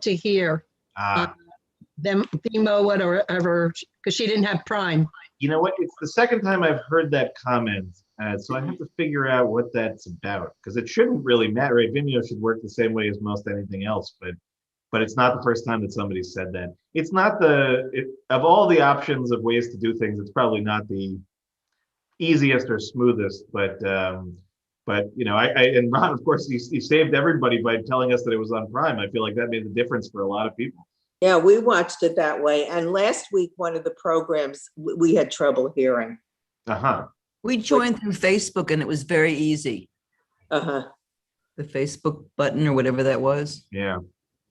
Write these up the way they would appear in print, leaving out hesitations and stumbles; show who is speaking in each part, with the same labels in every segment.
Speaker 1: to hear them Themo whatever because she didn't have Prime.
Speaker 2: You know what? It's the second time I've heard that comment, so I have to figure out what that's about because it shouldn't really matter. Right? Vimeo should work the same way as most anything else, but it's not the first time that somebody said that. It's not of all the options of ways to do things, it's probably not the easiest or smoothest, but you know, and Ron, of course, he saved everybody by telling us that it was on Prime. I feel like that made a difference for a lot of people.
Speaker 3: Yeah, we watched it that way. And last week, one of the programs we had trouble hearing.
Speaker 4: We joined through Facebook and it was very easy.
Speaker 3: The
Speaker 4: Facebook button or whatever that was.
Speaker 2: Yeah.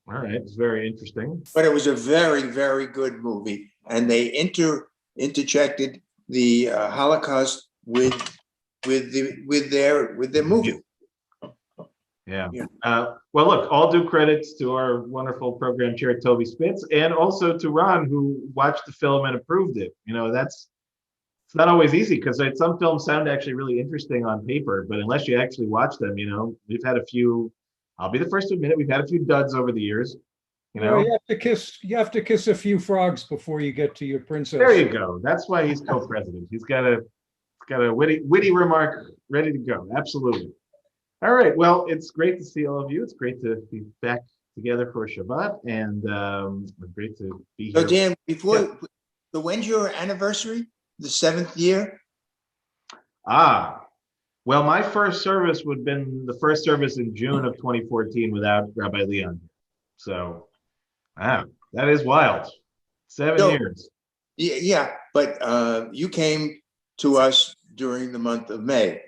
Speaker 2: All right. It's very interesting.
Speaker 5: But it was a very, very good movie. And they interjected the Holocaust with their movie.
Speaker 2: Yeah. Well, look, all due credits to our wonderful program chair, Toby Spitz, and also to Ron, who watched the film and approved it. You know, it's not always easy because some films sound actually really interesting on paper, but unless you actually watch them, you know, we've had a few, I'll be the first to admit it, we've had a few duds over the years. You know,
Speaker 6: you have to kiss a few frogs before you get to your princess.
Speaker 2: There you go. That's why he's co-president. He's got a witty remark ready to go. Absolutely. All right. Well, it's great to see all of you. It's great to be back together for Shabbat, and great to be here.
Speaker 5: So Dan, so when's your anniversary? The 7th year?
Speaker 2: Well, my first service would have been the first service in June of 2014 without Rabbi Leon. So, that is wild. 7 years.
Speaker 5: Yeah, but you came to us during the month of May.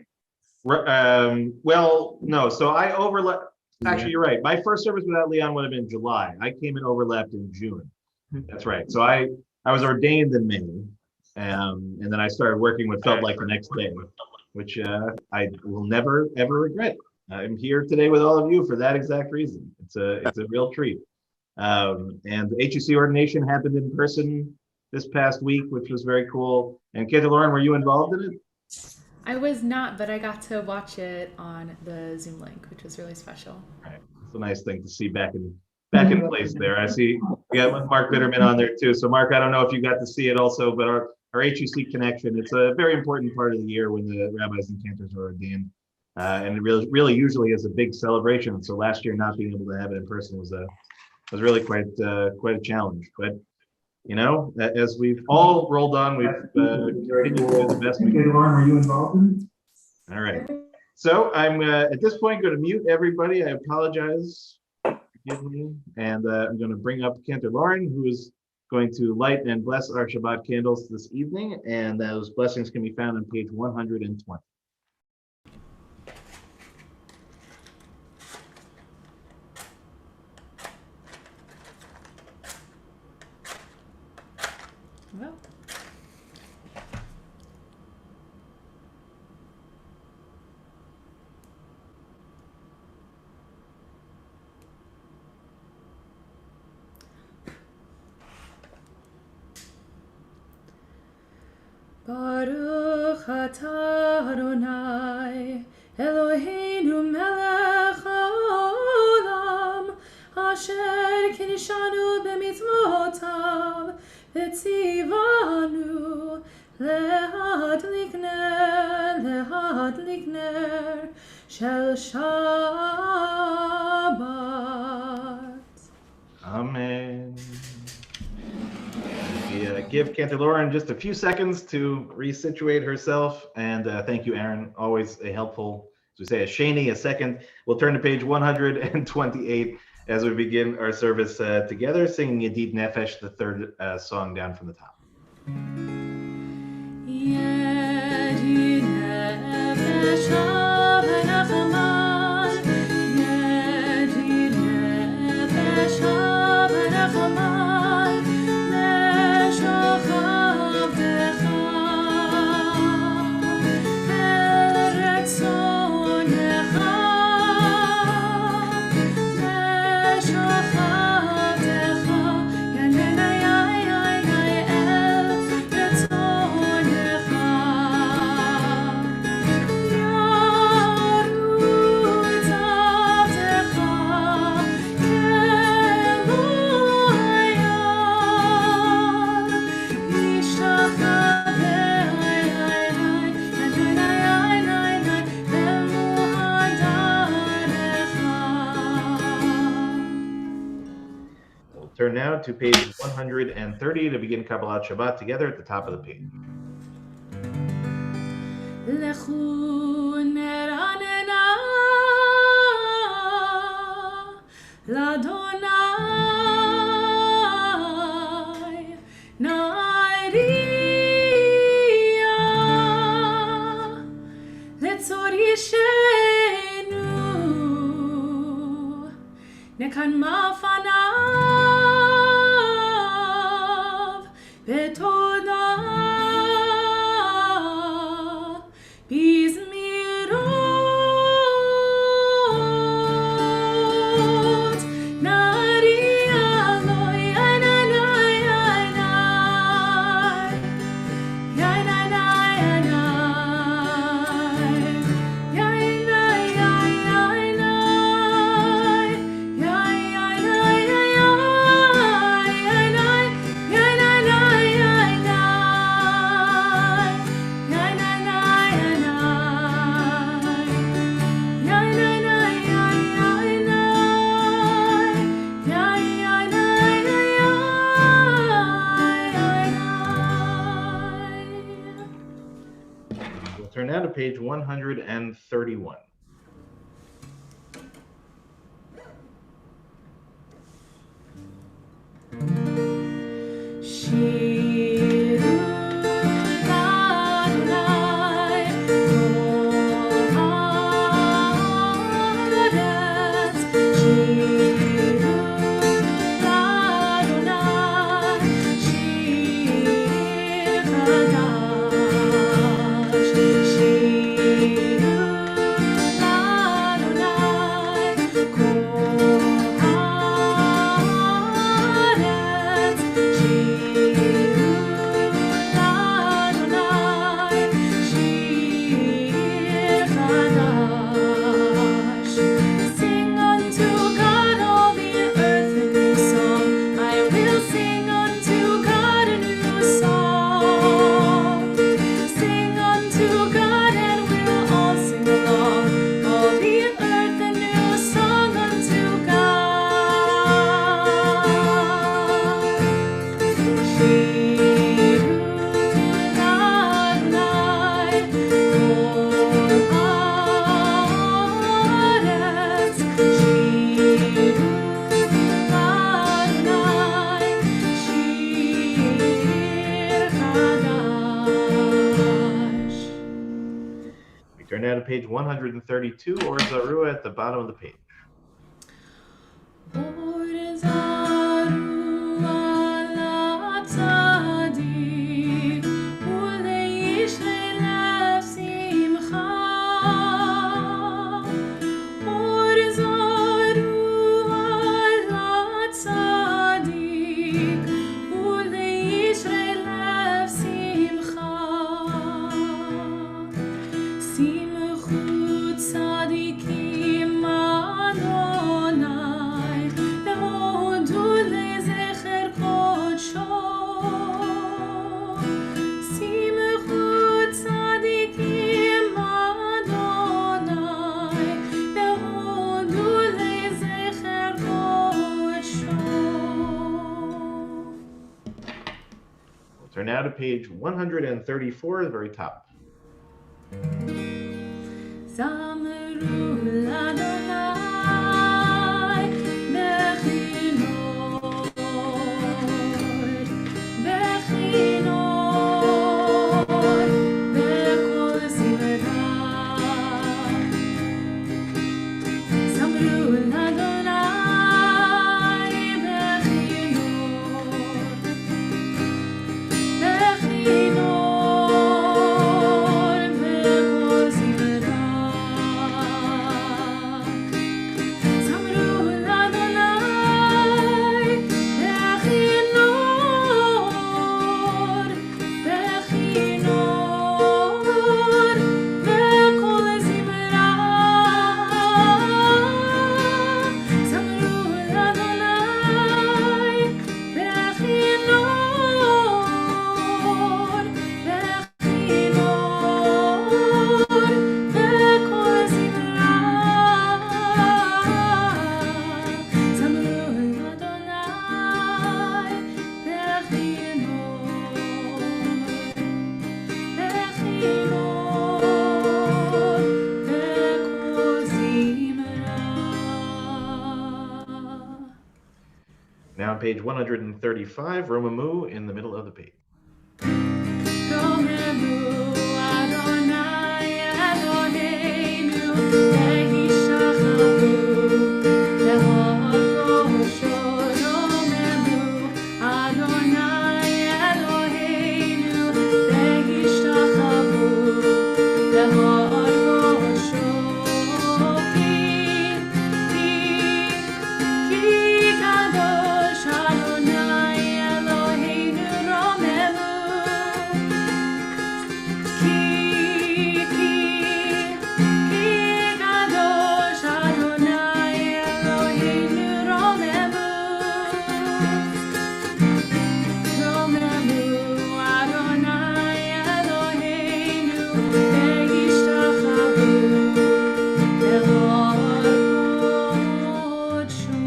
Speaker 2: Well, no. So I overlapped. Actually, you're right. My first service without Leon would have been July. I came and overlapped in June. That's right. So I was ordained in May, and then I started working what felt like the next day, which I will never ever regret. I'm here today with all of you for that exact reason. It's a real treat. And the HUC ordination happened in person this past week, which was very cool. And Kate Lauren, were you involved in it?
Speaker 7: I was not, but I got to watch it on the Zoom link, which was really special.
Speaker 2: Right. It's a nice thing to see back in place there. I see we got Mark Bitterman on there too. So Mark, I don't know if you got to see it also, but our HUC connection, it's a very important part of the year when the rabbis and cantors are ordained. And it really usually is a big celebration. So last year not being able to have it in person was really quite a challenge. But you know, as we've all rolled on, we've continued to do the best we can.
Speaker 8: Lauren, were you involved in it?
Speaker 2: All right. So I'm at this point going to mute everybody. I apologize. Forgive me. And I'm going to bring up Cantor Lauren, who is going to light and bless our Shabbat candles this evening. And those blessings can be found on page 120.
Speaker 7: Well, Baruch atah Adonai Eloheinu melech haolam asher kinishanu b'mitzvotav v'tzivanu lehadlik ner shel Shabbat.
Speaker 2: Amen. Give Cantor Lauren just a few seconds to resituate herself. And thank you, Aaron. Always a helpful, as we say, a sheni, a second. We'll turn to page 128 as we begin our service together, singing Yedid Nefesh, the third song down from the top.
Speaker 7: Yedid Nefesh HaBenachaman, Yedid Nefesh HaBenachaman,
Speaker 2: Turn now to page 130 to begin Kabbalat Shabbat together at the top of the page.
Speaker 7: לכו נרננה לאדוני נעריה לצור ישנו נקנמה פניו בתודה בזמירות נעריה לו ינאי
Speaker 2: We'll turn now to page 131.
Speaker 7: שירו לאדוני כל הארץ שירו לאדוני שיר חדש שירו לאדוני כל הארץ Sing unto God all the earth a new song. I will sing unto God a new song. Sing unto God and we'll all sing along. All the earth a new song unto God. שירו לאדוני כל הארץ שירו לאדוני שיר חדש.
Speaker 2: We turn now to page 132, or Zarua at the bottom of the page.
Speaker 7: אור זרוע לצדיק ולאיש לב שמחה. אור זרוע לצדיק ולאיש לב שמחה. שמחו צדיקים אדוני והודו לזכר קודשו. שמחו צדיקים אדוני והודו לזכר קודשו.
Speaker 2: We'll turn now to page 134, the very top.
Speaker 7: זמרו לאדוני בכינור, בכינור, בקול זמרה. זמרו לאדוני בכינור, בכינור, בקול זמרה.
Speaker 2: Now on page 135, Romamu in the middle of the page.
Speaker 7: Romemu Adonai Eloheinu Ve'yishtachavu Lehor Rosho. Romemu Adonai Eloheinu Ve'yishtachavu Lehor Rosho. Ki kadosh Adonai Eloheinu Romemu. Ki kadosh Adonai Eloheinu Romemu. Romemu Adonai Eloheinu Ve'yishtachavu Lehor Kodsho.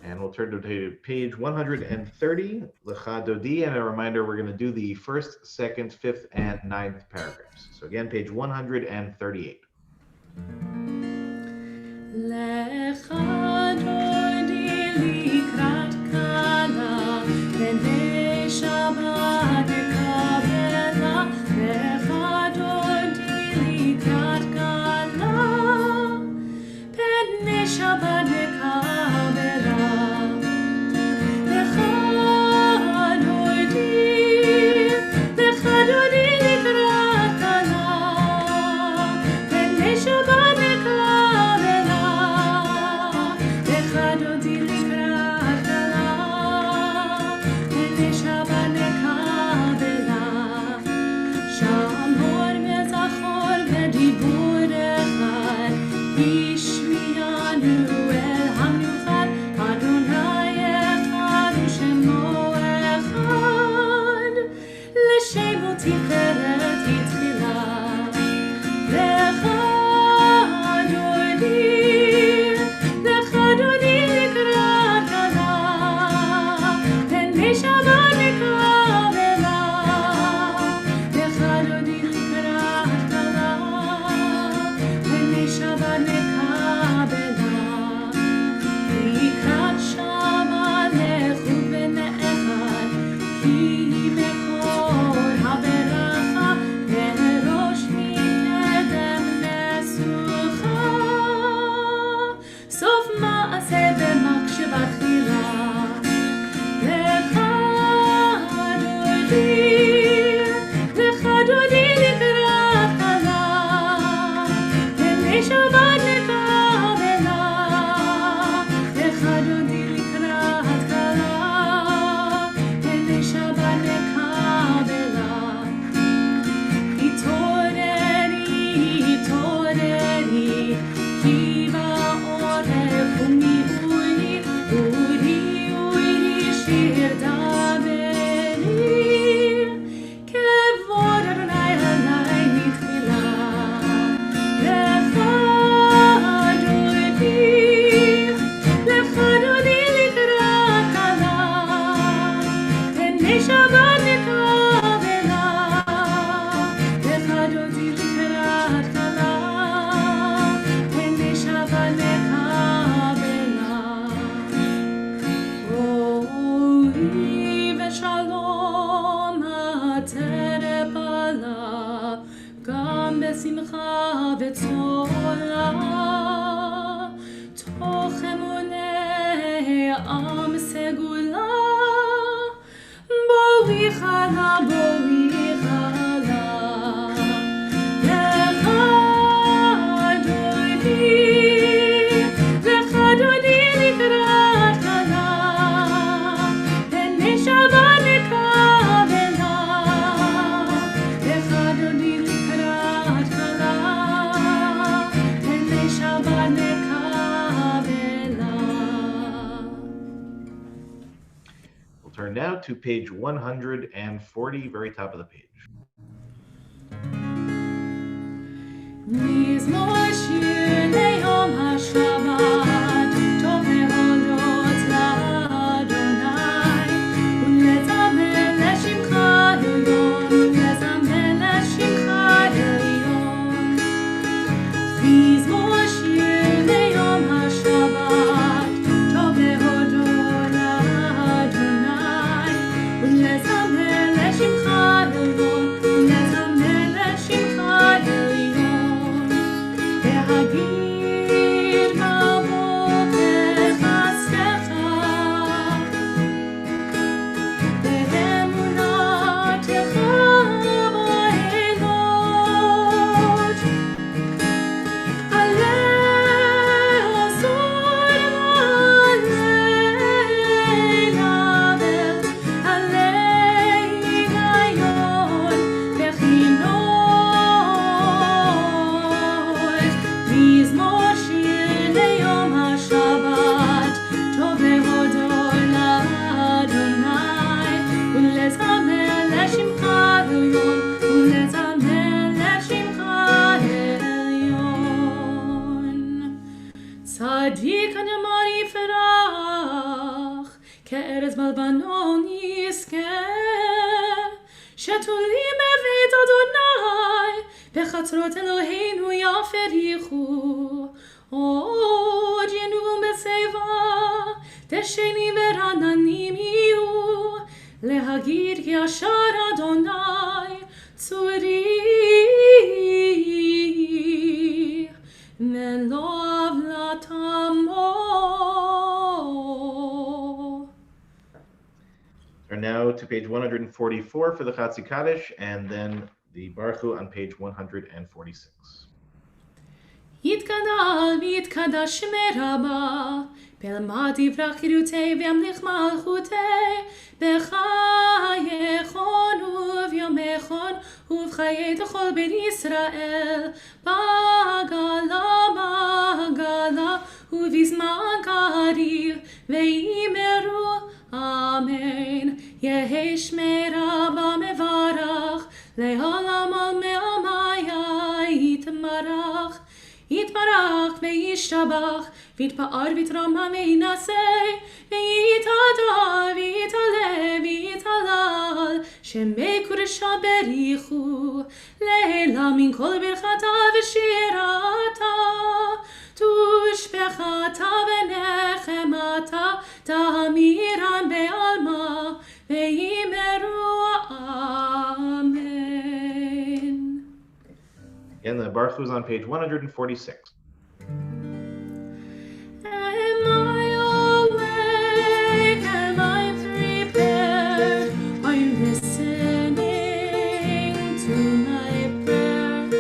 Speaker 2: And we'll turn to page 130, Lecha Dodi, and a reminder, we're going to do the first, second, fifth, and ninth paragraphs. So again, page 138.
Speaker 7: Lecha dodi likrat kala, pnei Shabbat nekabela. Lecha dodi likrat kala, pnei Shabbat nekabela. Lecha dodi likrat kala, pnei Shabbat nekabela. Lecha dodi likrat kala, pnei Shabbat nekabela. Shamor mezachor bedibur echad, ishmiyanu el hamnuchad. Adonai echad u'shemo echad, l'shemo tiferet hitchila. Lecha dodi likrat kala, pnei Shabbat nekabela. Lecha dodi likrat kala, pnei Shabbat nekabela. Likrat Shabbat lechu v'ne'echad, ki mekor haberacha, ve'rosh mikedem nesucha. Sof ma'aseh v'machshava tchila. Lecha dodi likrat kala, pnei Shabbat nekabela. Lecha dodi likrat kala, pnei Shabbat nekabela. Hitoreri, ki ba'orech u'mi uri shir daberi. Kevod Adonai alai nitchila. Lecha dodi likrat kala, pnei Shabbat nekabela. Lecha dodi likrat kala, pnei Shabbat nekabela. Oi v'shalom ha'terepala, gam besimcha v'tzola. Toch emunei am segula. Boi chala. Lecha dodi likrat kala, pnei Shabbat nekabela. Lecha dodi likrat kala, pnei Shabbat nekabela.
Speaker 2: We'll turn now to page 140, very top of the page.
Speaker 7: Mizmor shir leyom haShabbat, tov lehodot la'Adonai, u'lezamer le'shimcha elyon, u'lezamer le'shimcha elyon. Mizmor shir leyom haShabbat, יפרח, כארז בלבנון יזכה. שתולים בבית אדוני, בחצרות אלוהינו יפריחו. עוד ינועו בשיבה, דשנים ורעננים יהיו, להגיד כי ישר אדוני צורי, ולא עוולת עמו.
Speaker 2: Turn now to page 144 for the Chatzi Kaddish, and then the Baruch Hu on page 146.
Speaker 7: יתגדל ויתקדש שמי רבה, בלמד יברח חירותי וימליך מלכותי, בחייכון וביומכון ובחיי תכל בית ישראל, בגלה ובזמן קריב, ויאמרו אמן. יהי שמי רבה מברך, לעולם על מעמיה יתמרח. יתברך וישתבח, ויתפאר ויתרומם וינשא, ויתהדר ויתעלה ויתהלל, שמי קודשה בריחו, לילה מן כל ברכתה ושירתה, תושבחתה ונחמתה, תאמירן בעלמה, ויאמרו אמן.
Speaker 2: Again, the Baruch Hu is on page 146.
Speaker 7: Am I awake? Am I prepared? Are you listening to my prayer?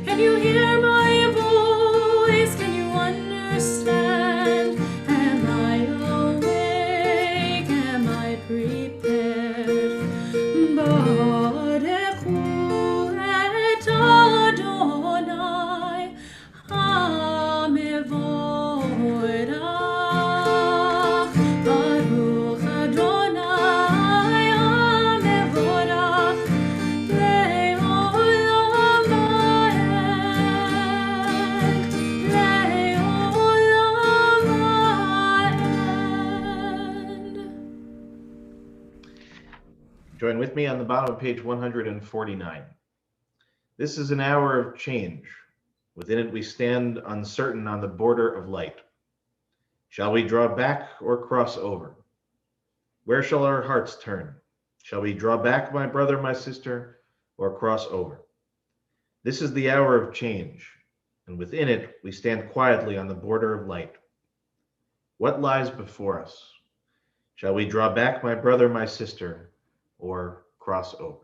Speaker 7: Can you hear my voice? Can you understand? Am I awake? Am I prepared? Barechu et Adonai HaMevorach. Baruch Adonai HaMevorach le'olam va'ed, le'olam va'ed.
Speaker 2: Join with me on the bottom of page 149. This is an hour of change. Within it we stand uncertain on the border of light. Shall we draw back or cross over? Where shall our hearts turn? Shall we draw back, my brother, my sister, or cross over? This is the hour of change, and within it we stand quietly on the border of light. What lies before us? Shall we draw back, my brother, my sister, or cross over?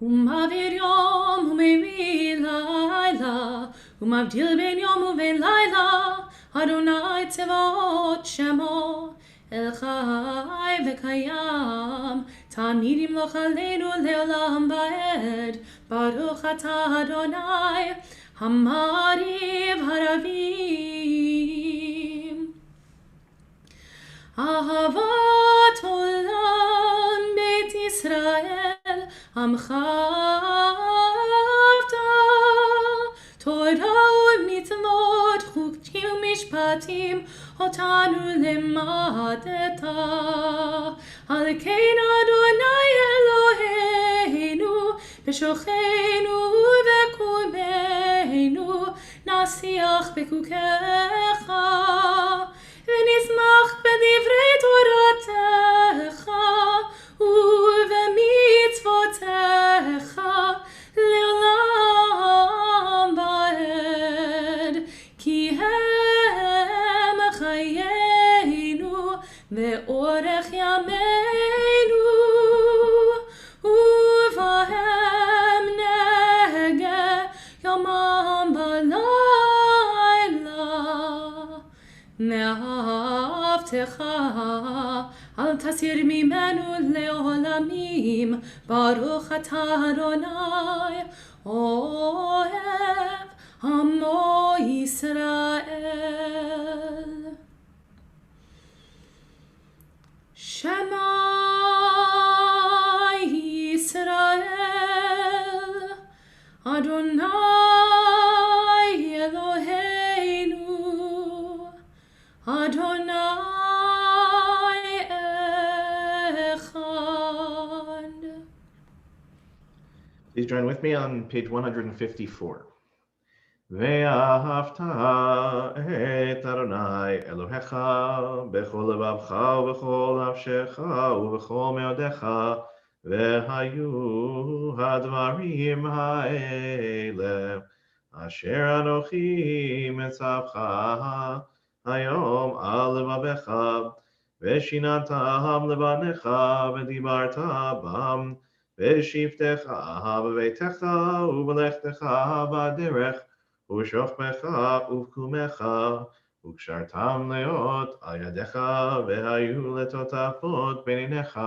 Speaker 7: ומעביר יום ומביא לילה, ומבדיל בין יום ובין לילה, אדוני צבאות שמו, אל חי וקיים, תמיד ימלוך עלינו לעולם ועד, ברוך אתה אדוני, המריב הרבים. אהבת עולם בית ישראל, עמך אהבת, תורה ומצוות, חוקים ומשפטים, אותנו למדת. על כן אדוני אלוהינו, בשוכנו ובקומנו, נשיח בחוקיך, ונשמח בדברי תורתך, ובמצוותיך לעולם ועד, כי הם חיינו ואורך ימינו, ובהם נגה יומם בלילה. מאהבתך אל תסיר ממנו לעולמים, ברוך אתה אדוני אוהב עמו ישראל. שמע ישראל, אדוני אלוהינו, Adonai Echad.
Speaker 2: Please join with me on page 154. ואהבת את אדוני אלוהיך בכל לבבך ובכל נפשך ובכל מאודיך, והיו הדברים האלה אשר אנוכי מצווך היום על לבביך, ושיננתם לבניך ודיברת בם בשבתך בביתך ובלכתך בדרך ובשוכבך ובקומך, וקשרתם להיות על ידיך, והיו לטוטפות בין עיניך,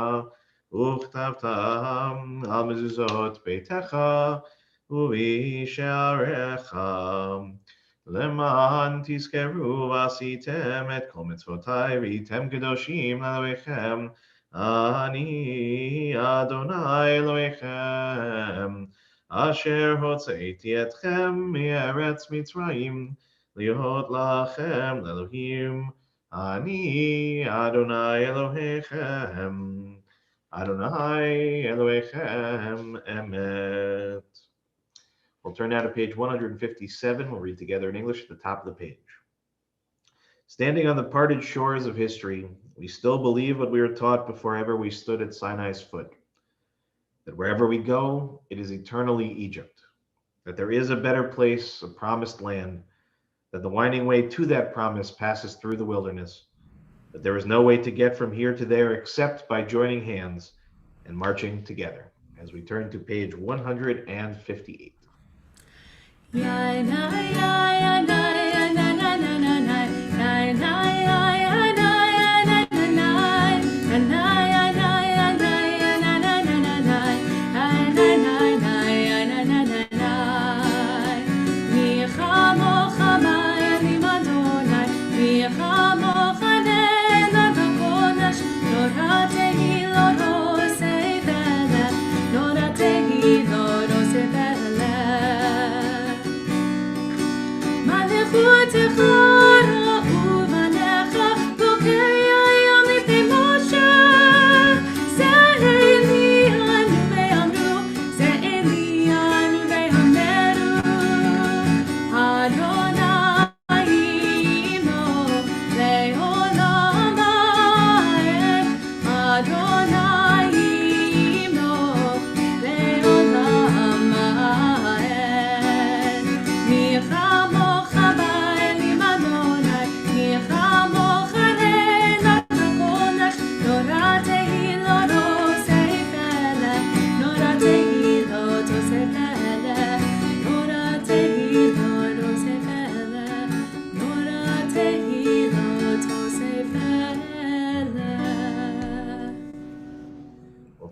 Speaker 2: וכתבתם על מזוזות ביתך ובשעריך, למען תזכרו ועשיתם את כל מצוותיי והייתם קדושים לאלוהיכם, אני אדוני אלוהיכם, אשר הוצאתי אתכם מארץ מצרים, להיות לכם לאלוהים, אני אדוני אלוהיכם, אדוני אלוהיכם אמת. We'll turn now to page 157. We'll read together in English at the top of the page. Standing on the parted shores of history, we still believe what we were taught before ever we stood at Sinai's foot. That wherever we go, it is eternally Egypt. That there is a better place, a promised land. That the winding way to that promise passes through the wilderness. That there is no way to get from here to there except by joining hands and marching together. As we turn to page 158.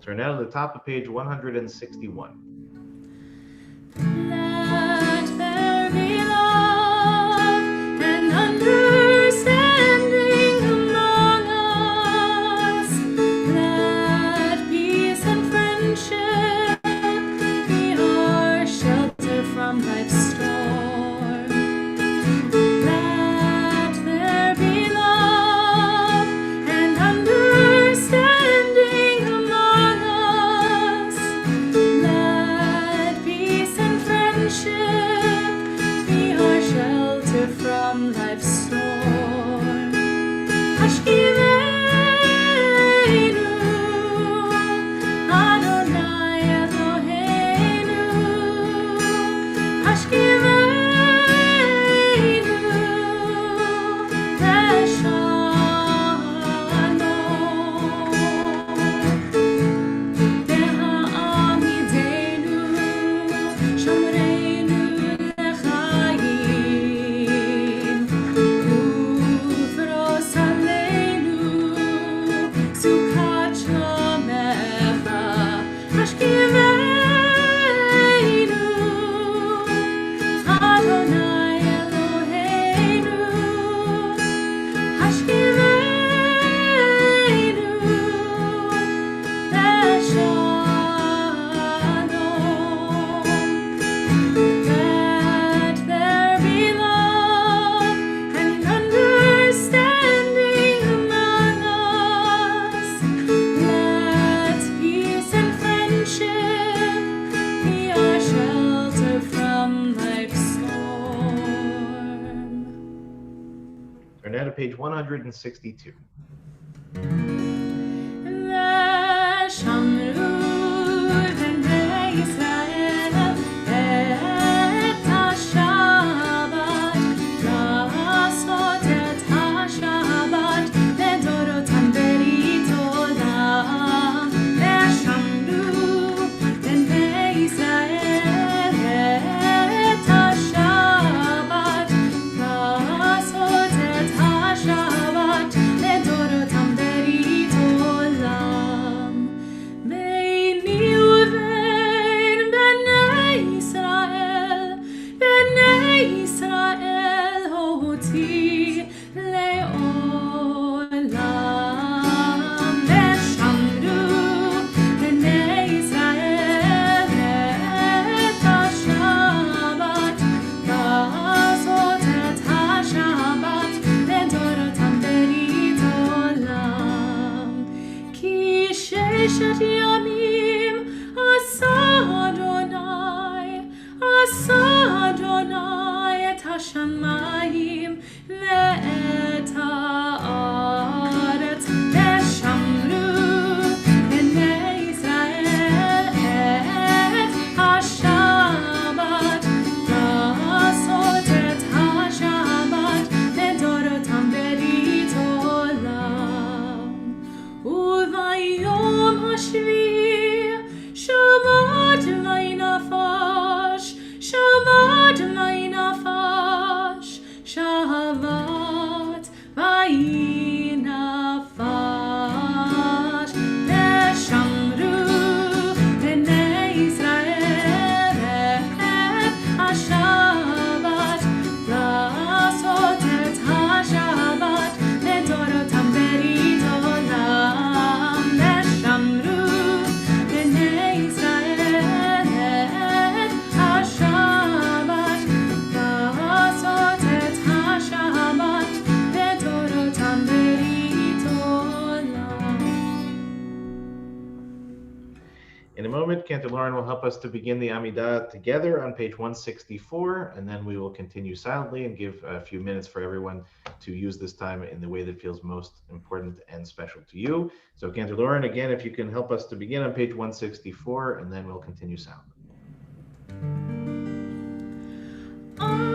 Speaker 2: Turn now to the top of page 161.
Speaker 7: Let there be love and understanding among us. Let peace and friendship be our shelter from life's storm. Let there be love and understanding among us. Let peace and friendship be our shelter from life's storm. Ashkiveinu, Adonai Eloheinu. Ashkiveinu, Leshalom. Ve'ha'amidenu, Shomreinu lechaim. Ufros aleinu
Speaker 2: 162. In a moment, Cantor Lauren will help us to begin the Amidah together on page 164, and then we will continue silently and give a few minutes for everyone to use this time in the way that feels most important and special to you. So Cantor Lauren, again, if you can help us to begin on page 164, and then we'll continue silently.
Speaker 7: La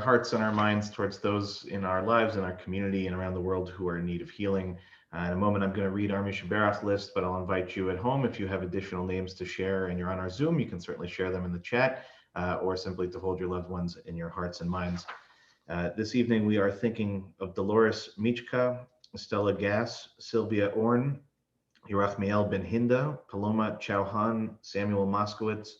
Speaker 2: hearts and our minds towards those in our lives, in our community, and around the world who are in need of healing. In a moment, I'm going to read our Mishaberach list, but I'll invite you at home, if you have additional names to share and you're on our Zoom, you can certainly share them in the chat, or simply to hold your loved ones in your hearts and minds. This evening, we are thinking of Dolores Michka, Stella Gass, Sylvia Orn, Yerachmiel Ben Hinda, Paloma Chauhan, Samuel Moskowitz,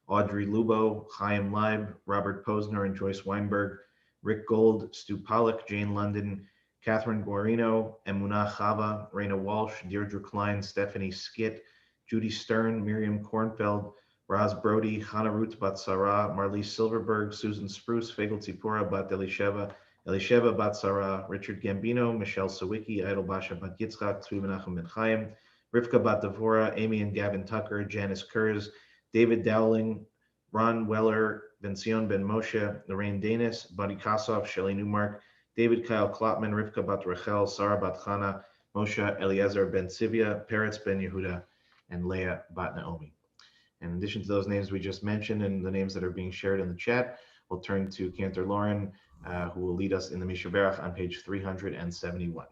Speaker 2: Audrey Lubo, Chaim Leib, Robert Posner and Joyce Weinberg, Rick Gold, Stu Pollack, Jane London, Catherine Guarino, Emunah Chava, Raina Walsh, Deirdre Klein, Stephanie Skit, Judy Stern, Miriam Kornfeld, Raz Brody, Hannah Ruth Bat Sarah, Marlise Silverberg, Susan Spruce, Fagel Tzipora Bat Elisheva, Elisheva Bat Sarah, Richard Gambino, Michelle Sawicki, Idol Basha Bat Yitzchak, Tzvi Menachem Ben Chaim, Rivka Bat Devora, Amy and Gavin Tucker, Janice Kurz, David Dowling, Ron Weller, Benzion Ben Moshe, Lorraine Danis, Buddy Kassoff, Shelley Newmark, David Kyle Klopman, Rivka Bat Rachel, Sarah Bat Chana, Moshe Eliezer Ben Sivia, Peretz Ben Yehuda, and Leah Bat Naomi. In addition to those names we just mentioned and the names that are being shared in the chat, we'll turn to Cantor Lauren, who will lead us in the Mishaberach on page 371.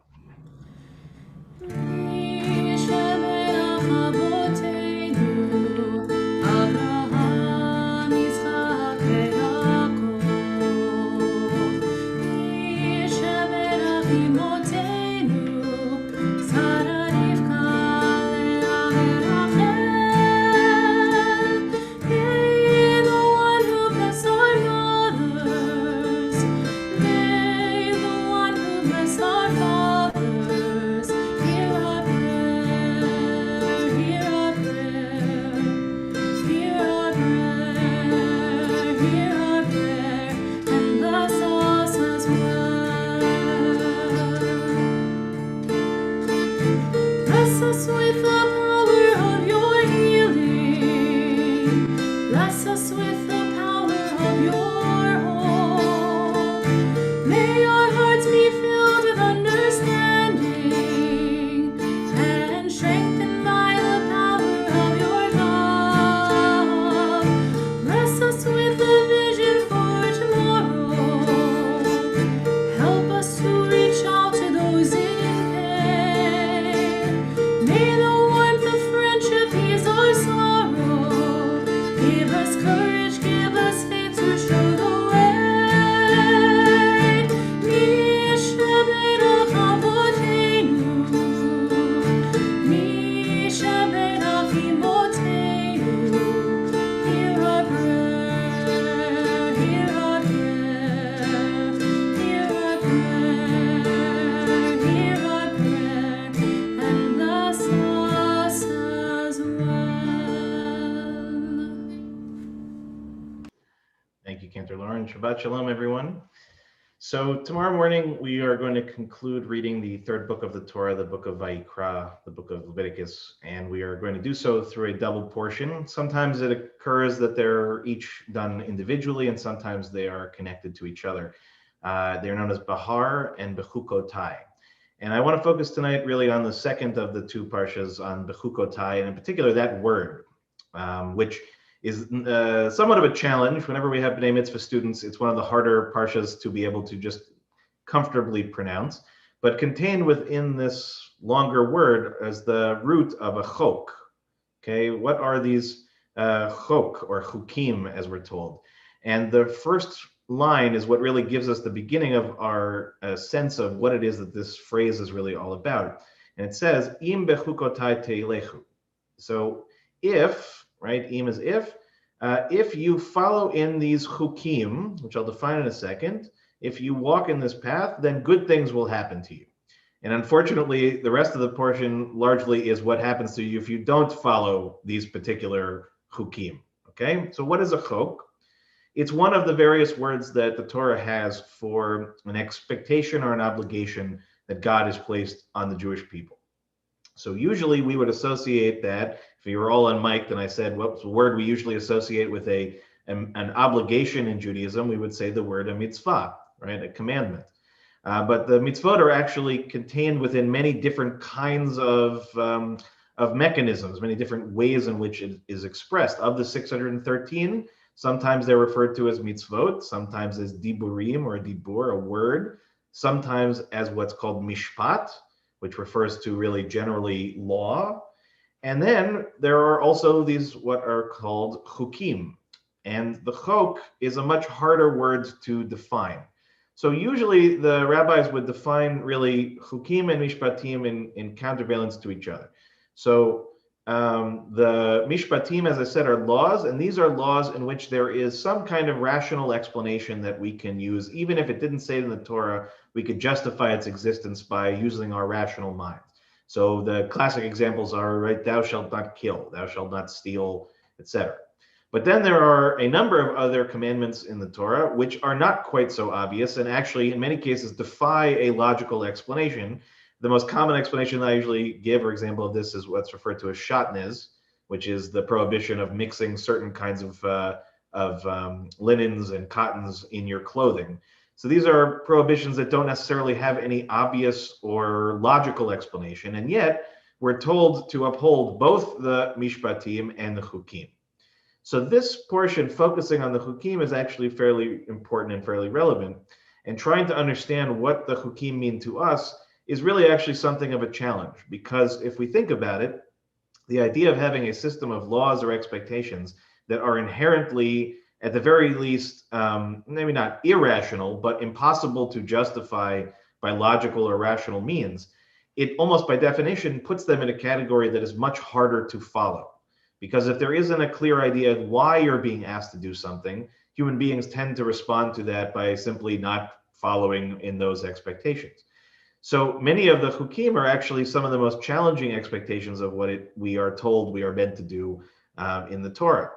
Speaker 2: Shabbat Shalom, everyone. So tomorrow morning, we are going to conclude reading the third book of the Torah, the book of Vayikra, the book of Leviticus, and we are going to do so through a double portion. Sometimes it occurs that they're each done individually, and sometimes they are connected to each other. They're known as Bahar and Bechukotai. And I want to focus tonight really on the second of the two parshas, on Bechukotai, and in particular that word, which is somewhat of a challenge. Whenever we have B'nai Mitzvah students, it's one of the harder parshas to be able to just comfortably pronounce, but contained within this longer word as the root of a chok. Okay, what are these chok or chukim, as we're told? And the first line is what really gives us the beginning of our sense of what it is that this phrase is really all about. And it says, im bechukotai teilechu. So if, right? Im is if you follow in these chukim, which I'll define in a second, if you walk in this path, then good things will happen to you. And unfortunately, the rest of the portion largely is what happens to you if you don't follow these particular chukim. Okay, so what is a chok? It's one of the various words that the Torah has for an expectation or an obligation that God has placed on the Jewish people. So usually we would associate that, if you were all unmiked and I said what's the word we usually associate with an obligation in Judaism, we would say the word a mitzvah, right, a commandment. But the mitzvot are actually contained within many different kinds of mechanisms, many different ways in which it is expressed. Of the 613, Sometimes they're referred to as mitzvot, sometimes as diburim or dibur, a word, sometimes as what's called mishpat, which refers to really generally law. And then there are also these what are called chukim. And the chok is a much harder word to define. So usually the rabbis would define really chukim and mishpatim in countervalence to each other. So the mishpatim, as I said, are laws, and these are laws in which there is some kind of rational explanation that we can use. Even if it didn't say it in the Torah, we could justify its existence by using our rational minds. So the classic examples are, right, thou shalt not kill, thou shalt not steal, etc. But then there are a number of other commandments in the Torah which are not quite so obvious and actually in many cases defy a logical explanation. The most common explanation that I usually give or example of this is what's referred to as shatnez, which is the prohibition of mixing certain kinds of linens and cottons in your clothing. So these are prohibitions that don't necessarily have any obvious or logical explanation, and yet we're told to uphold both the mishpatim and the chukim. So this portion focusing on the chukim is actually fairly important and fairly relevant, and trying to understand what the chukim mean to us is really actually something of a challenge, because if we think about it, the idea of having a system of laws or expectations that are inherently, at the very least, maybe not irrational, but impossible to justify by logical or rational means, it almost by definition puts them in a category that is much harder to follow. Because if there isn't a clear idea of why you're being asked to do something, human beings tend to respond to that by simply not following in those expectations. So many of the chukim are actually some of the most challenging expectations of what we are told we are meant to do in the Torah.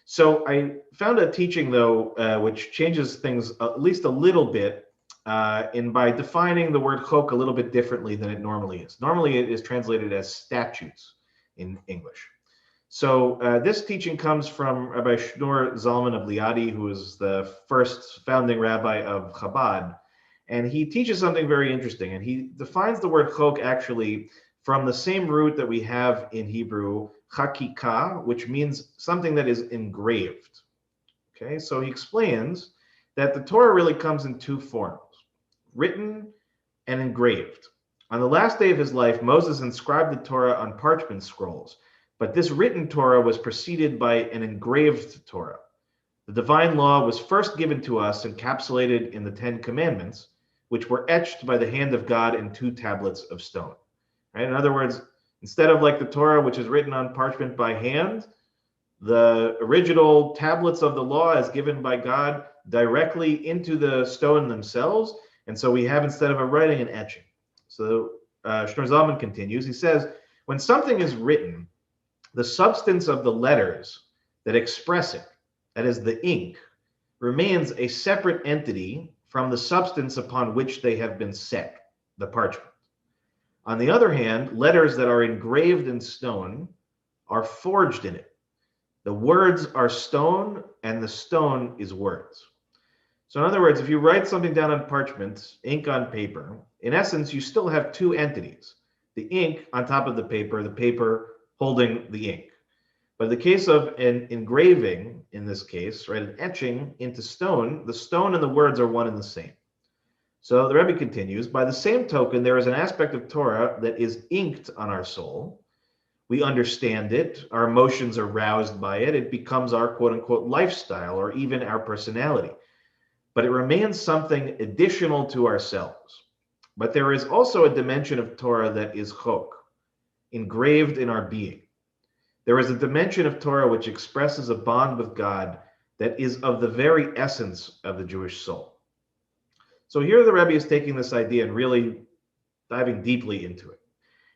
Speaker 2: So I found a teaching, though, which changes things at least a little bit by defining the word chok a little bit differently than it normally is. Normally, it is translated as statutes in English. So this teaching comes from Rabbi Shneur Zalman of Liadi, who is the first founding rabbi of Chabad. And he teaches something very interesting. And he defines the word chok actually from the same root that we have in Hebrew, chakikah, which means something that is engraved. Okay, so he explains that the Torah really comes in two forms, written and engraved. On the last day of his life, Moses inscribed the Torah on parchment scrolls. But this written Torah was preceded by an engraved Torah. The divine law was first given to us, encapsulated in the Ten Commandments, which were etched by the hand of God in 2 tablets of stone. Right? In other words, instead of like the Torah, which is written on parchment by hand, the original tablets of the law is given by God directly into the stone themselves. And so we have, instead of a writing, an etching. So Shneur Zalman continues, he says, when something is written, the substance of the letters that express it, that is the ink, remains a separate entity from the substance upon which they have been set, the parchment. On the other hand, letters that are engraved in stone are forged in it. The words are stone, and the stone is words. So in other words, if you write something down on parchment, ink on paper, in essence, you still have two entities. The ink on top of the paper holding the ink. But in the case of an engraving, in this case, right, an etching into stone, the stone and the words are one and the same. So the Rebbe continues, by the same token, there is an aspect of Torah that is inked on our soul. We understand it, our emotions are roused by it, it becomes our quote-unquote lifestyle or even our personality. But it remains something additional to ourselves. But there is also a dimension of Torah that is chok, engraved in our being. There is a dimension of Torah which expresses a bond with God that is of the very essence of the Jewish soul. So here the Rebbe is taking this idea and really diving deeply into it.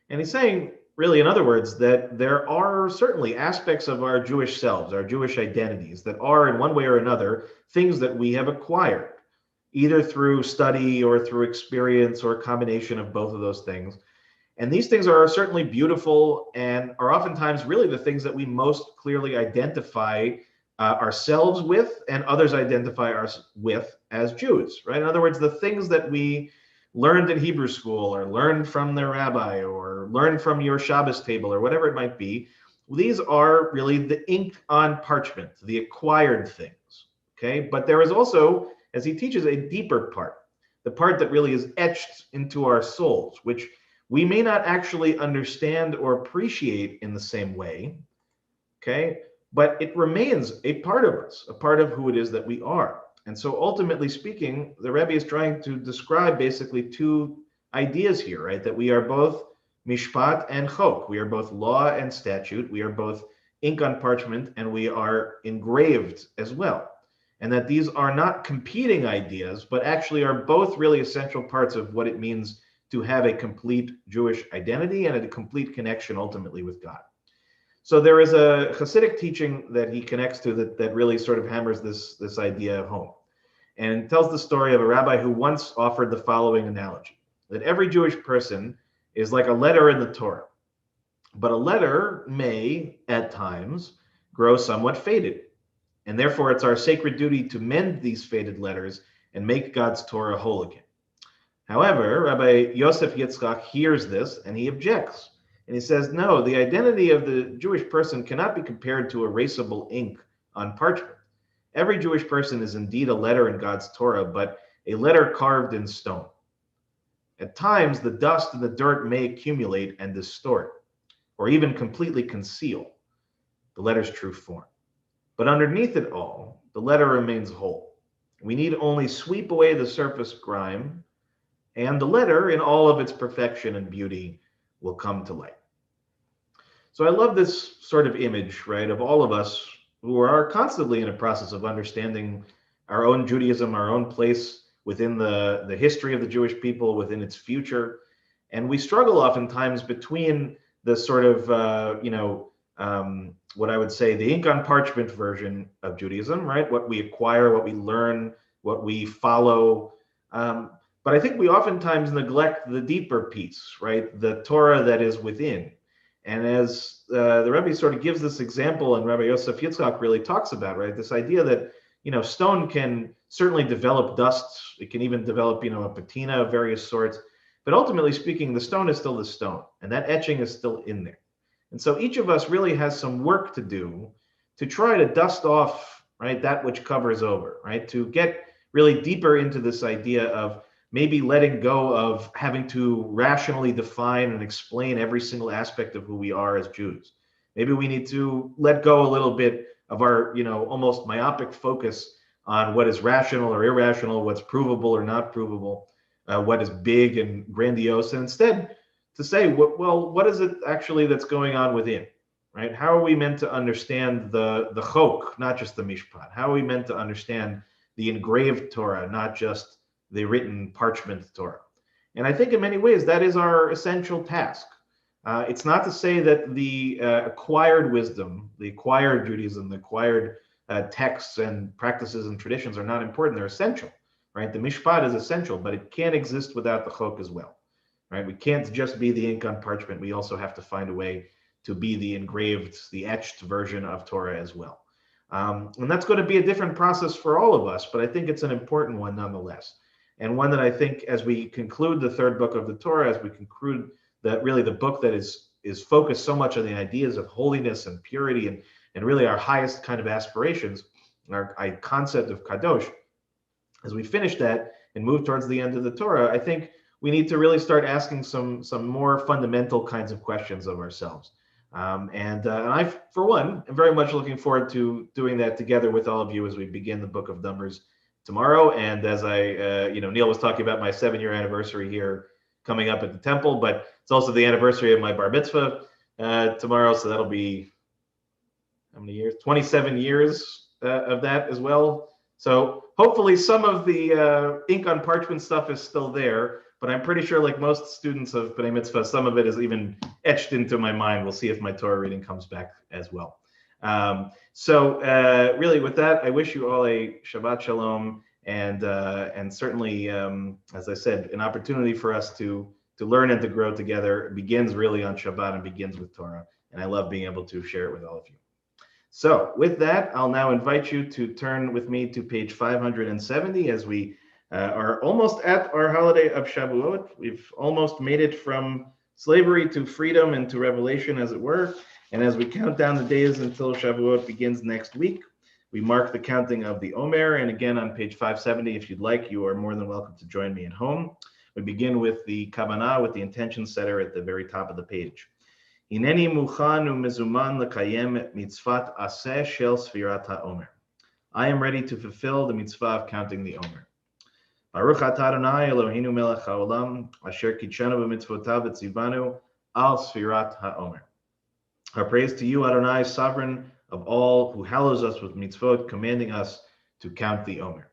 Speaker 2: And he's saying, really, in other words, that there are certainly aspects of our Jewish selves, our Jewish identities, that are in one way or another things that we have acquired, either through study or through experience or a combination of both of those things. And these things are certainly beautiful and are oftentimes really the things that we most clearly identify ourselves with and others identify us with as Jews, right? In other words, the things that we learned in Hebrew school or learned from their rabbi or learned from your Shabbos table or whatever it might be these are really the ink on parchment, the acquired things, okay? But there is also, as he teaches, a deeper part, the part that really is etched into our souls, which we may not actually understand or appreciate in the same way, okay? But it remains a part of us, a part of who it is that we are. And so ultimately speaking, the Rebbe is trying to describe basically two ideas here, right? That we are both mishpat and chok. We are both law and statute. We are both ink on parchment, and we are engraved as well. And that these are not competing ideas, but actually are both really essential parts of what it means to have a complete Jewish identity and a complete connection ultimately with God. So there is a Hasidic teaching that he connects to that really sort of hammers this idea home. And tells the story of a rabbi who once offered the following analogy, that every Jewish person is like a letter in the Torah. But a letter may, at times, grow somewhat faded. And therefore, it's our sacred duty to mend these faded letters and make God's Torah whole again. However, Rabbi Yosef Yitzchak hears this and he objects. And he says, no, the identity of the Jewish person cannot be compared to erasable ink on parchment. Every Jewish person is indeed a letter in God's Torah, but a letter carved in stone. At times, the dust and the dirt may accumulate and distort, or even completely conceal the letter's true form. But underneath it all, the letter remains whole. We need only sweep away the surface grime, and the letter, in all of its perfection and beauty, will come to light. So I love this sort of image, right, of all of us who are constantly in a process of understanding our own Judaism, our own place within the history of the Jewish people, within its future. And we struggle oftentimes between the sort of, what I would say, the ink on parchment version of Judaism, right? What we acquire, what we learn, what we follow. But I think we oftentimes neglect the deeper piece, right? The Torah that is within. And as the Rebbe sort of gives this example, and Rabbi Yosef Yitzchak really talks about, right? This idea that, stone can certainly develop dust. It can even develop, a patina of various sorts. But ultimately speaking, the stone is still the stone, and that etching is still in there. And so each of us really has some work to do to try to dust off, right, that which covers over, right? To get really deeper into this idea of maybe letting go of having to rationally define and explain every single aspect of who we are as Jews. Maybe we need to let go a little bit of our, almost myopic focus on what is rational or irrational, what's provable or not provable, what is big and grandiose, and instead to say, well, what is it actually that's going on within, right? How are we meant to understand the chok, not just the mishpat? How are we meant to understand the engraved Torah, not just the written parchment Torah? And I think in many ways that is our essential task. It's not to say that the acquired wisdom, the acquired Judaism, the acquired texts and practices and traditions are not important. They're essential, right? The mishpat is essential, but it can't exist without the chok as well, right? We can't just be the ink on parchment. We also have to find a way to be the engraved, the etched version of Torah as well. And that's going to be a different process for all of us, but I think it's an important one nonetheless. And one that I think as we conclude the third book of the Torah, as we conclude that really the book that is focused so much on the ideas of holiness and purity and really our highest kind of aspirations, our concept of kadosh, as we finish that and move towards the end of the Torah, I think we need to really start asking some more fundamental kinds of questions of ourselves. And I, for one, am very much looking forward to doing that together with all of you as we begin the book of Numbers tomorrow. And as Neil was talking about my 7-year anniversary here coming up at the temple, but it's also the anniversary of my bar mitzvah tomorrow. So that'll be, how many years? 27 years of that as well. So hopefully some of the ink on parchment stuff is still there, but I'm pretty sure, like most students of B'nai Mitzvah, some of it is even etched into my mind. We'll see if my Torah reading comes back as well. So really with that, I wish you all a Shabbat Shalom, and certainly, as I said, an opportunity for us to learn and to grow together. It begins really on Shabbat and begins with Torah. And I love being able to share it with all of you. So with that, I'll now invite you to turn with me to page 570 as we are almost at our holiday of Shavuot. We've almost made it from slavery to freedom and to revelation, as it were. And as we count down the days until Shavuot begins next week, we mark the counting of the Omer. And again, on page 570, if you'd like, you are more than welcome to join me at home. We begin with the Kavanah, with the intention setter at the very top of the page. Hineni muchan u'mezuman l'kayem mitzvat aseh shel sfirat ha'omer. I am ready to fulfill the mitzvah of counting the Omer. Baruch atah Adonai Eloheinu melech haolam asher kitshanu b'mitzvotav v'tzivanu al sfirat ha'omer. Our praise to you, Adonai, sovereign of all, who hallows us with mitzvot, commanding us to count the Omer.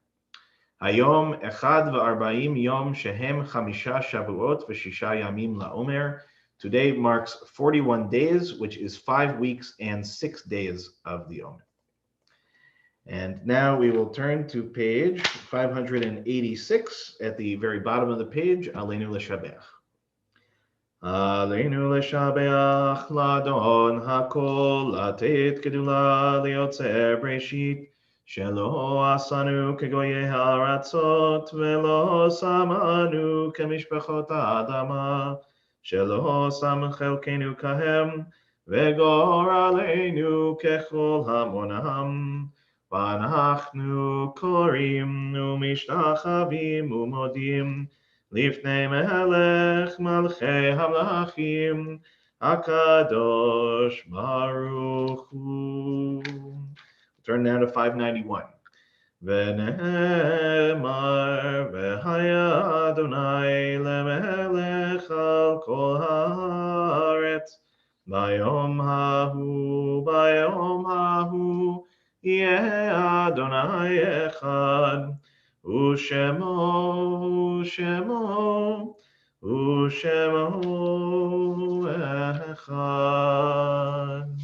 Speaker 2: Hayom echad v'arba'im yom shehem chamisha shavuot v'shisha yamim la'omer. Today marks 41 days, which is 5 weeks and 6 days of the Omer. And now we will turn to page 586 at the very bottom of the page, Aleinu L'Shabech. Aleinu L'Shabech Ladon HaKol Latet Gedula Liotzer Breshit Shelo Asanu Kegoye Haratzot Velo Samanu Kemishpechot Adama Shelo Sam Chelkenu Kahem Vegor Aleinu Kechol Hamonam Vanachnu korim umishtachavim umodim lifnei melech malchei hamlachim hakadosh baruch hu. Turn now to 591. V'ne'emar v'haya Adonai lemelech al kol haaretz bayom hahu Yeh Adonai Echad, Ushemo Echad.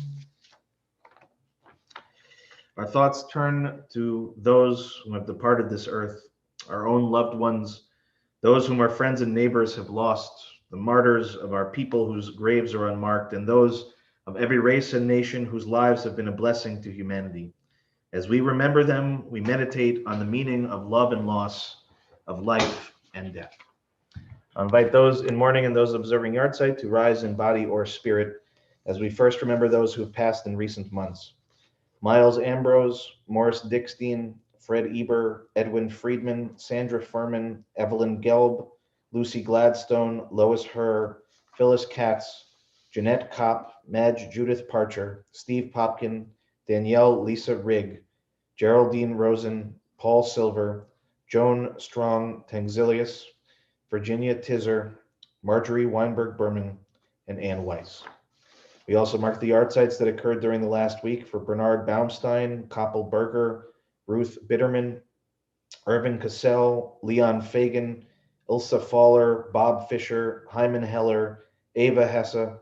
Speaker 2: Our thoughts turn to those who have departed this earth, our own loved ones, those whom our friends and neighbors have lost, the martyrs of our people whose graves are unmarked, and those of every race and nation whose lives have been a blessing to humanity. As we remember them, we meditate on the meaning of love and loss, of life and death. I invite those in mourning and those observing yahrzeit to rise in body or spirit as we first remember those who have passed in recent months. Miles Ambrose, Morris Dickstein, Fred Eber, Edwin Friedman, Sandra Furman, Evelyn Gelb, Lucy Gladstone, Lois Herr, Phyllis Katz, Jeanette Kopp, Madge Judith Parcher, Steve Popkin, Danielle Lisa Rigg, Geraldine Rosen, Paul Silver, Joan Strong Tangzilius, Virginia Tizer, Marjorie Weinberg Berman, and Ann Weiss. We also mark the yahrzeits that occurred during the last week for Bernard Baumstein, Koppel Berger, Ruth Bitterman, Irvin Cassell, Leon Fagan, Ilsa Fowler, Bob Fisher, Hyman Heller, Ava Hesse,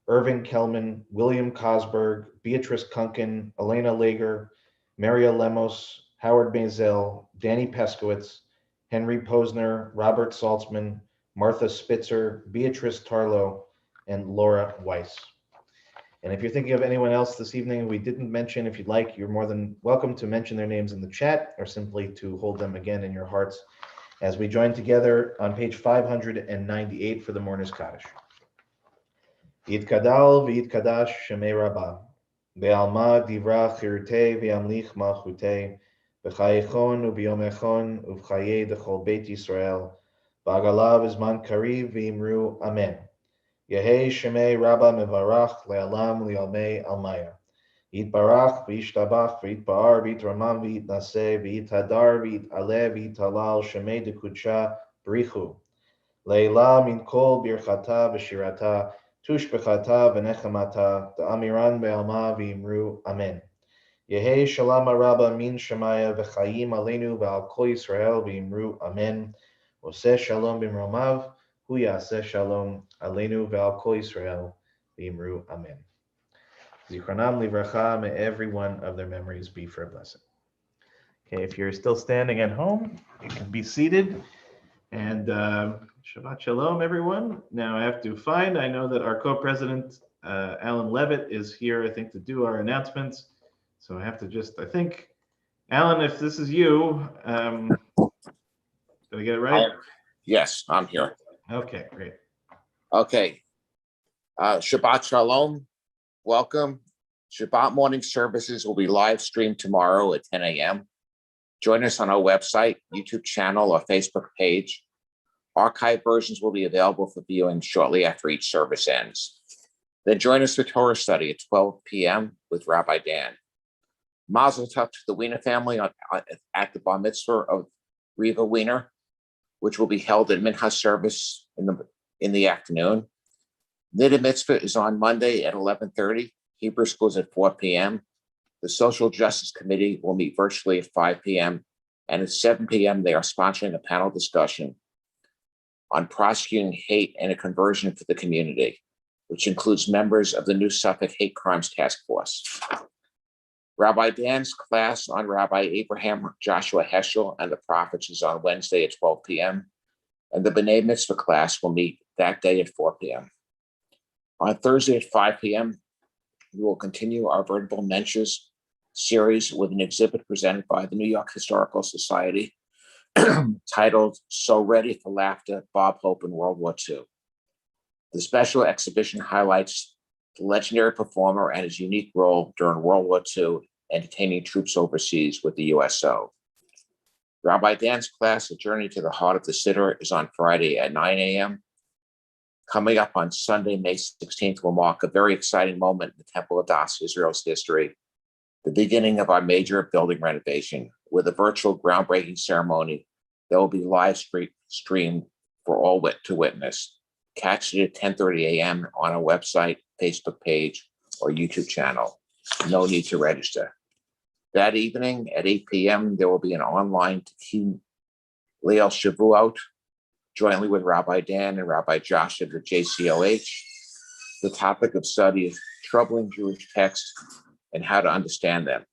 Speaker 2: Irving Kellman, William Cosberg, Beatrice Kunkin, Elena Lager, Maria Lemos, Howard Mazel, Danny Peskowitz, Henry Posner, Robert Saltzman, Martha Spitzer, Beatrice Tarlow, and Laura Weiss. And if you're thinking of anyone else this evening we didn't mention, if you'd like, you're more than welcome to mention their names in the chat or simply to hold them again in your hearts as we join together on page 598 for the Mourner's Kaddish. Yitkadal v'yitkadash shemei Rabbah, be'alma divra chirutei v'yamlich malchutei, b'chayechon u'biyom echon u'v'chayei d'chol Beit Yisrael, b'agalav izman kariv v'imru amen. Yehei shemei Rabbah mevarach le'alam li'almei almaya. Yitbarach v'yishtabach v'yitba'ar v'yitramam v'yitnaseh v'yithadar v'yit'aleh v'yithalal shemei d'kudsha brichu. Le'ila min kol birchata v'shirata tushbechata v'nechamata da'amiran be'alma v'imru amen. Yehei shalom Rabbah min shemaya v'chayim aleinu v'al kol Yisrael v'imru amen. Oseh shalom b'mromav hu yaseh shalom aleinu v'al kol Yisrael v'imru amen. Zichronam livracha, may every one of their memories be for a blessing. Okay, if you're still standing at home, you can be seated. And Shabbat Shalom, everyone. Now I have to find, I know that our co-president, Alan Levitt, is here, I think, to do our announcements. So I have to just, I think, Alan, if this is you, did I get it right?
Speaker 9: Yes, I'm here.
Speaker 2: Okay, great.
Speaker 9: Okay. Shabbat Shalom. welcome. Shabbat morning services will be live streamed tomorrow at 10 a.m. Join us on our website, YouTube channel, or Facebook page. Archive versions will be available for viewing shortly after each service ends. Then join us for Torah study at 12 p.m. with Rabbi Dan. Mazel tov to the Wiener family at the bar mitzvah of Riva Wiener, which will be held at Mincha service in the afternoon. Niddah mitzvah is on Monday at 11:30. Hebrew school is at 4 p.m. The Social Justice Committee will meet virtually at 5 p.m. And at 7 p.m. they are sponsoring a panel discussion on prosecuting hate and a conversion for the community, which includes members of the New Suffolk Hate Crimes Task Force. Rabbi Dan's class on Rabbi Abraham Joshua Heschel and the Prophets is on Wednesday at 12 p.m. And the B'nai Mitzvah class will meet that day at 4 p.m. On Thursday at 5 p.m., we will continue our Veritable Mensches series with an exhibit presented by the New York Historical Society titled So Ready for Laughter, Bob Hope in World War II. The special exhibition highlights the legendary performer and his unique role during World War II, entertaining troops overseas with the USO. Rabbi Dan's class, A Journey to the Heart of the Siddur, is on Friday at 9 a.m. Coming up on Sunday, May 16th, will mark a very exciting moment in the Temple of Adas Israel's history, the beginning of our major building renovation, with a virtual groundbreaking ceremony that will be live streamed for all to witness. Catch it at 10:30 a.m. on our website, Facebook page, or YouTube channel. No need to register. That evening at 8 p.m., there will be an online Tehillim Leil Shavuot, jointly with Rabbi Dan and Rabbi Josh of the JCOH. The topic of study is troubling Jewish texts and how to understand them.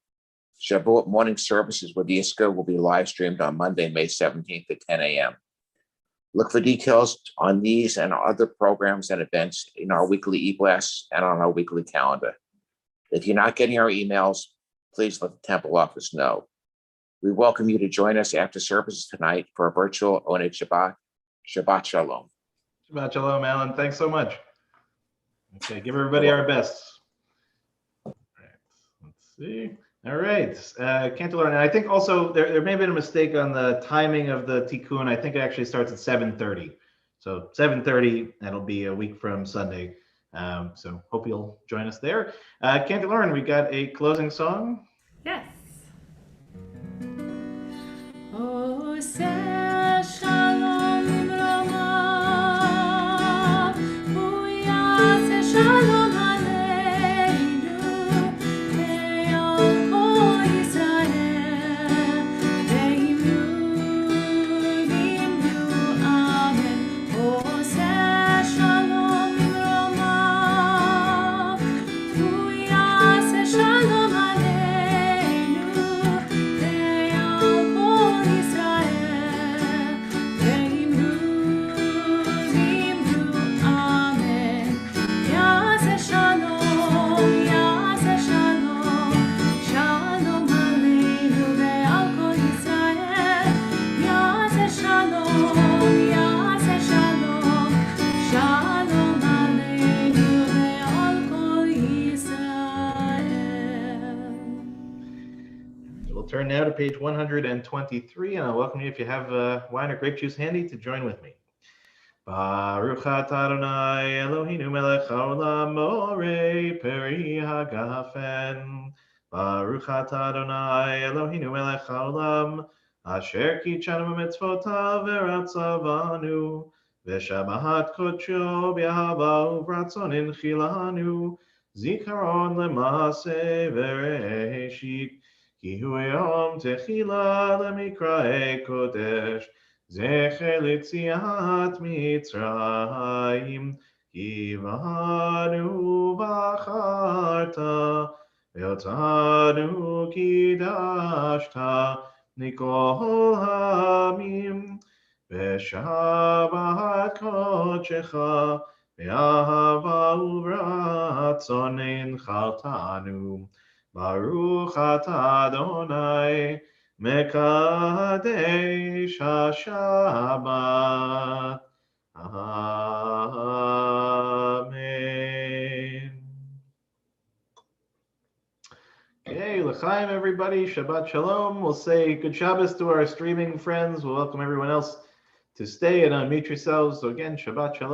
Speaker 9: Shavuot morning services with Yiska will be live streamed on Monday, May 17th at 10 a.m. Look for details on these and other programs and events in our weekly e-blasts and on our weekly calendar. If you're not getting our emails, please let the temple office know. We welcome you to join us after services tonight for a virtual Oneg Shabbat. Shabbat Shalom.
Speaker 2: Shabbat Shalom, Alan. Thanks so much. Okay, give everybody our best. All right, let's see. All right, Cantor, and I think also there may have been a mistake on the timing of the tikkun. I think it actually starts at 7:30. So 7:30, that'll be a week from Sunday. So hope you'll join us there. Cantor Lauren, we got a closing song.
Speaker 7: Yes. Oh, say shalom limrama, uyase shalom aleinu, ve'al kol Yisrael, ve'imnu amen. Oh, say shalom limrama, uyase shalom aleinu, ve'al kol Yisrael, ve'imnu amen. Yaseh shalom, shalom aleinu ve'al kol Yisrael. Yaseh shalom, shalom aleinu ve'al kol Yisrael.
Speaker 2: We'll turn now to page 123, and I'll welcome you, if you have wine or grape juice handy, to join with me. Baruch atah Adonai Eloheinu melech haolam morei peri hagafen. Baruch atah Adonai Eloheinu melech haolam asher kitshanu b'mitzvotav v'ratzavanu v'shabahat kodsho b'ahava uvratzon inchilanu zikaron lemase v'reishit ki hu yom techila lemikrae kodesh Zecher litziat Mitzrayim, kivanu v'acharta, ve'otanu kidashta, nikol hamim, ve'shabat kodshecha, ve'ahava uvratzon inchaltanu, Baruch atah Adonai, Mekadesh HaShabbat. Amen. l'chaim, everybody. Shabbat shalom. We'll say good Shabbos to our streaming friends. We'll welcome everyone else to stay and unmute yourselves. So again, Shabbat shalom.